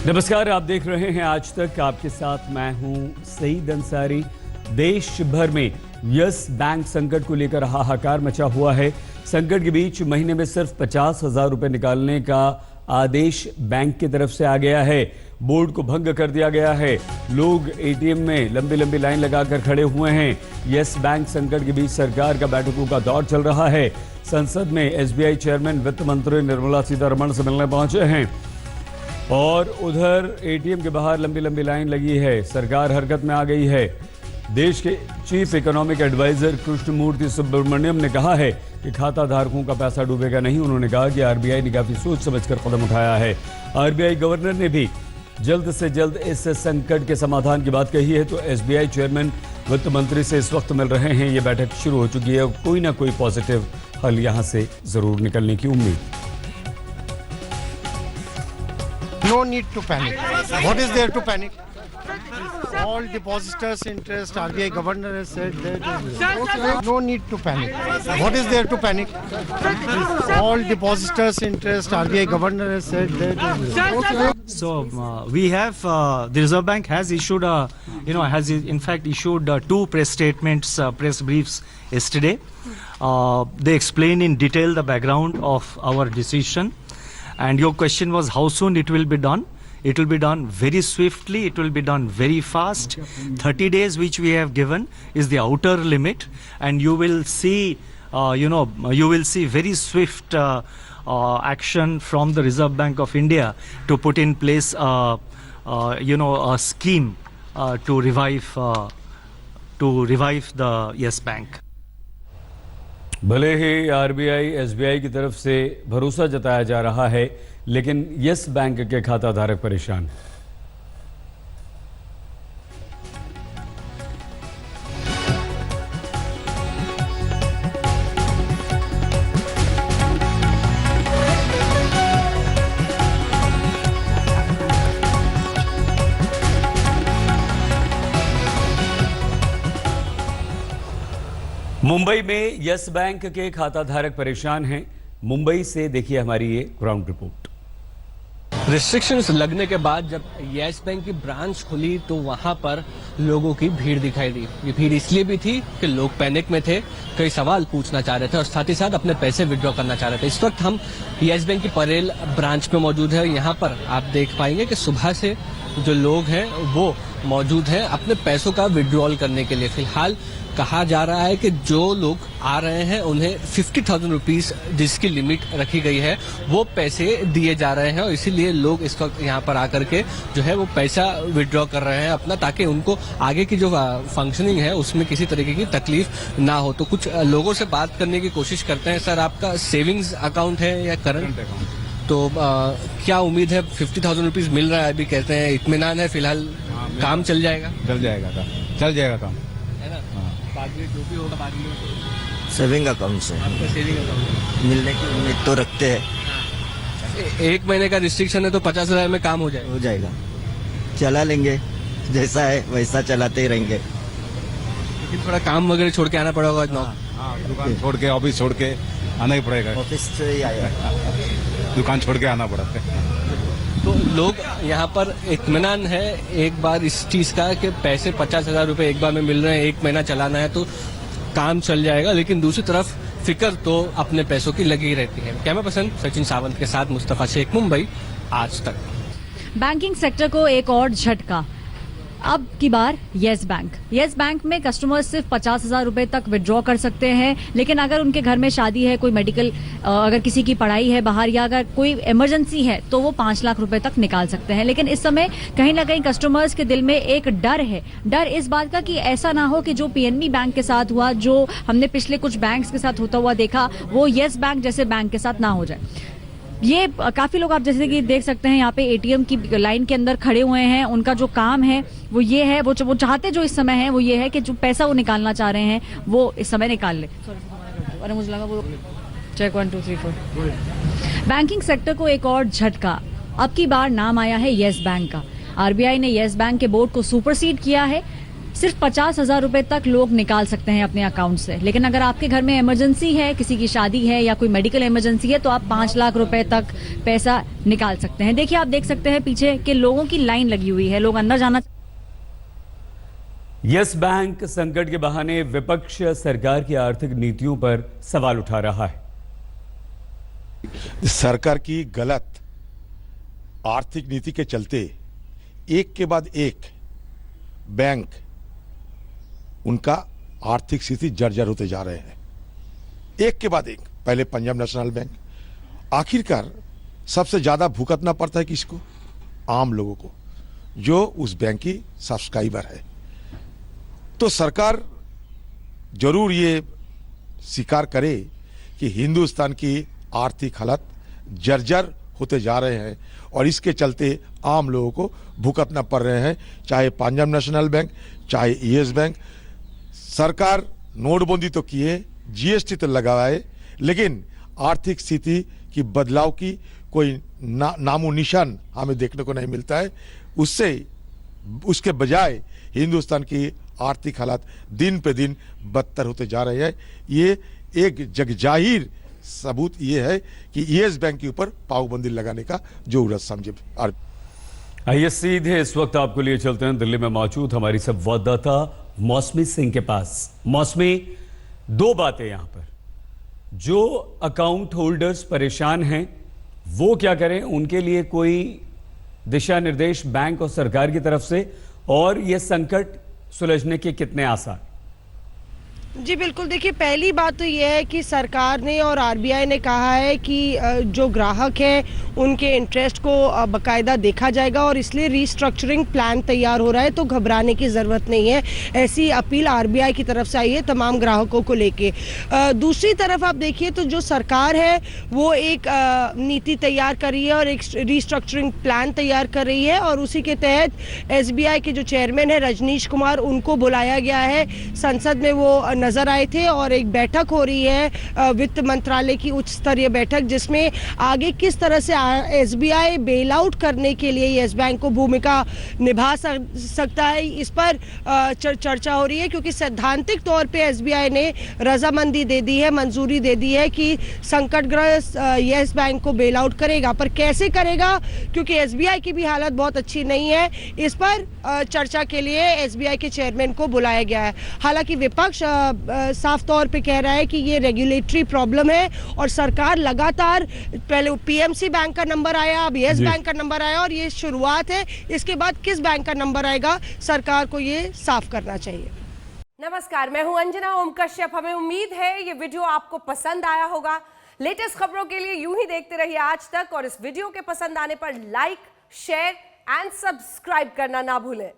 नमस्कार, आप देख रहे हैं आज तक। आपके साथ मैं हूं सईद अंसारी। देश भर में यस बैंक संकट को लेकर हाहाकार मचा हुआ है। संकट के बीच महीने में सिर्फ 50,000 रुपए निकालने का आदेश बैंक की तरफ से आ गया है। बोर्ड को भंग कर दिया गया है। लोग एटीएम में लंबी लंबी लाइन लगाकर खड़े हुए हैं। यस बैंक संकट के बीच सरकार का बैठकों का दौर चल रहा है। संसद में एसबीआई चेयरमैन वित्त मंत्री निर्मला सीतारमण से मिलने पहुंचे हैं और उधर एटीएम के बाहर लंबी लंबी लाइन लगी है। सरकार हरकत में आ गई है। देश के chief economic adviser Krishnamurthy Subramanian ने कहा है कि खाता धारकों का पैसा डूबेगा नहीं। उन्होंने कहा कि आरबीआई ने काफी सोच समझकर कदम उठाया है। आरबीआई गवर्नर ने भी जल्द से जल्द इस संकट के समाधान की बात कही है। तो एसबीआई चेयरमैन वित्त मंत्री से इस वक्त मिल रहे हैं। ये बैठक शुरू हो चुकी है। कोई ना कोई पॉजिटिव हल यहां से जरूर निकलने की उम्मीद। No need to panic. What is there to panic? All depositors' interest, RBI governor has said that no need to panic. What is there to panic? All depositors' interest, RBI governor has said that. So we have the Reserve Bank has issued has in fact issued two press statements, press briefs yesterday. They explain in detail the background of our decision. And your question was how soon it will be done. It will be done very swiftly. It will be done very fast. 30 days which we have given is the outer limit, and you will see you will see very swift action from the Reserve Bank of India to put in place a scheme to revive the Yes Bank. भले ही RBI SBI की तरफ से भरोसा जताया जा रहा है, लेकिन यस बैंक के खाता धारक परेशान। मुंबई में यस बैंक के खाता धारक परेशान हैं। मुंबई से देखिए हमारी ये ग्राउंड रिपोर्ट। रिस्ट्रिक्शंस लगने के बाद जब यस बैंक की ब्रांच खुली तो वहां पर लोगों की भीड़ दिखाई दी। ये भीड़ इसलिए भी थी कि लोग पैनिक में थे, कई सवाल पूछना चाह रहे थे और साथ ही साथ अपने पैसे विड्रॉ करना चाह रहे थे। इस वक्त हम यस बैंक की परेल ब्रांच पे मौजूद है। यहाँ पर आप देख पाएंगे कि सुबह से जो लोग हैं वो मौजूद हैं अपने पैसों का विड्रॉल करने के लिए। फिलहाल कहा जा रहा है कि जो लोग आ रहे हैं उन्हें 50,000 रुपीज जिसकी लिमिट रखी गई है वो पैसे दिए जा रहे हैं और इसीलिए लोग इस वक्त यहाँ पर आकर के जो है वो पैसा विड्रॉ कर रहे हैं अपना, ताकि उनको आगे की जो फंक्शनिंग है उसमें किसी तरीके की तकलीफ ना हो। तो कुछ लोगों से बात करने की कोशिश करते हैं। सर, आपका सेविंग्स अकाउंट है या करंट अकाउंट? तो क्या उम्मीद है? 50,000 रुपीज मिल रहा है अभी, कहते हैं इत्मीनान है फिलहाल, काम चल जाएगा? चल जाएगा काम, है ना? बाद में जो भी होगा बाद में सेविंग अकाउंट से आपका सेविंग अकाउंट मिलने की उम्मीद तो रखते हैं। एक महीने का रिस्ट्रिक्शन है तो 50,000 में काम हो जाएगा। चला लेंगे, जैसा है वैसा चलाते ही रहेंगे। लेकिन थोड़ा काम वगैरह छोड़ के आना पड़ेगा। दुकान छोड़ के, ऑफिस छोड़ के आना ही पड़ेगा। ऑफिस से ही आया, दुकान छोड़ के आना पड़ता है। तो लोग यहाँ पर इत्मीनान है एक बार इस चीज का कि पैसे 50,000 रुपए एक बार में मिल रहे हैं, एक महीना चलाना है तो काम चल जाएगा। लेकिन दूसरी तरफ फिक्र तो अपने पैसों की लगी ही रहती है। कैमरा पर्सन सचिन सावंत के साथ मुस्तफा शेख, मुंबई, आज तक। बैंकिंग सेक्टर को एक और झटका अब की बार यस बैंक में कस्टमर्स सिर्फ 50,000 रुपए तक विड्रॉ कर सकते हैं। लेकिन अगर उनके घर में शादी है, कोई मेडिकल, अगर किसी की पढ़ाई है बाहर या अगर कोई इमरजेंसी है तो वो 5 लाख रुपए तक निकाल सकते हैं। लेकिन इस समय कहीं ना कहीं कस्टमर्स के दिल में एक डर है। डर इस बात का कि ऐसा ना हो कि जो पीएनबी बैंक के साथ हुआ, जो हमने पिछले कुछ बैंक्स के साथ होता हुआ देखा, वो यस बैंक जैसे बैंक के साथ ना हो जाए। ये काफी लोग आप जैसे कि देख सकते हैं यहाँ पे एटीएम की लाइन के अंदर खड़े हुए हैं। उनका जो काम है वो ये है, वो चाहते जो इस समय है वो ये है कि जो पैसा वो निकालना चाह रहे हैं वो इस समय निकाल ले। अरे मुझे लगा वो चेक 1 2 3 4। बैंकिंग सेक्टर को एक और झटका अब की बार नाम आया है यस बैंक का। आरबीआई ने यस बैंक के बोर्ड को सुपरसीड किया है। सिर्फ 50,000 रुपए तक लोग निकाल सकते हैं अपने अकाउंट से। लेकिन अगर आपके घर में इमरजेंसी है, किसी की शादी है या कोई मेडिकल इमरजेंसी है, तो आप 5 लाख रुपए तक पैसा निकाल सकते हैं। देखिए, आप देख सकते हैं पीछे कि लोगों की लाइन लगी हुई है, लोग अंदर जाना। यस बैंक संकट के बहाने विपक्ष सरकार की आर्थिक नीतियों पर सवाल उठा रहा है। सरकार की गलत आर्थिक नीति के चलते एक के बाद एक बैंक उनका आर्थिक स्थिति जर्जर होते जा रहे हैं, एक के बाद एक। पहले पंजाब नेशनल बैंक, आखिरकार सबसे ज्यादा भुगतना पड़ता है किसको? आम लोगों को, जो उस बैंक की सब्सक्राइबर है। तो सरकार जरूर ये स्वीकार करे कि हिंदुस्तान की आर्थिक हालत जर्जर होते जा रहे हैं और इसके चलते आम लोगों को भुगतना पड़ रहे हैं, चाहे पंजाब नेशनल बैंक, चाहे यस बैंक। सरकार नोटबंदी तो किए, जीएसटी तो लगाए, लेकिन आर्थिक स्थिति की बदलाव की कोई नामो निशान हमें देखने को नहीं मिलता है। उसके बजाय हिंदुस्तान की आर्थिक हालात दिन पे दिन बदतर होते जा रहे हैं। ये एक जगजाहिर सबूत ये है कि यस बैंक के ऊपर पाबंदी लगाने का जरूरत समझे। आइए सीधे इस वक्त आपको लिए चलते हैं दिल्ली में मौजूद हमारी संवाददाता मौसमी सिंह के पास। मौसमी, दो बातें यहां पर, जो अकाउंट होल्डर्स परेशान हैं वो क्या करें, उनके लिए कोई दिशा निर्देश बैंक और सरकार की तरफ से, और यह संकट सुलझने के कितने आसार? जी बिल्कुल, देखिए, पहली बात तो यह है कि सरकार ने और आरबीआई ने कहा है कि जो ग्राहक हैं उनके इंटरेस्ट को बाकायदा देखा जाएगा और इसलिए रीस्ट्रक्चरिंग प्लान तैयार हो रहा है, तो घबराने की ज़रूरत नहीं है। ऐसी अपील आरबीआई की तरफ से आई है तमाम ग्राहकों को लेके। दूसरी तरफ आप देखिए तो जो सरकार है वो एक नीति तैयार कर रही है और एक रीस्ट्रक्चरिंग प्लान तैयार कर रही है, और उसी के तहत एसबीआई के जो चेयरमैन है रजनीश कुमार, उनको बुलाया गया है। संसद में वो नजर आए थे और एक बैठक हो रही है वित्त मंत्रालय की उच्च स्तरीय बैठक, जिसमें आगे किस तरह से एसबीआई बेल आउट करने के लिए यस बैंक को भूमिका निभा सकता है, इस पर चर्चा हो रही है। क्योंकि सैद्धांतिक तौर पे एसबीआई ने रजामंदी दे दी है, मंजूरी दे दी है कि संकटग्रस्त यस बैंक को बेल आउट करेगा, पर कैसे करेगा, क्योंकि एसबीआई की भी हालत बहुत अच्छी नहीं है, इस पर चर्चा के लिए एसबीआई के चेयरमैन को बुलाया गया है। हालांकि विपक्ष साफ तौर पे कह रहा है कि ये रेगुलेटरी प्रॉब्लम है और सरकार लगातार, पहले पीएमसी बैंक का नंबर आया, अब यस बैंक का नंबर आया और ये शुरुआत है, इसके बाद किस बैंक का नंबर आएगा सरकार को ये साफ करना चाहिए। नमस्कार, मैं हूं अंजना ओम कश्यप। हमें उम्मीद है ये वीडियो आपको पसंद आया होगा। लेटेस्ट खबरों के लिए यूं ही देखते रहिए आज तक, और इस वीडियो के पसंद आने पर लाइक, शेयर एंड सब्सक्राइब करना ना भूलें।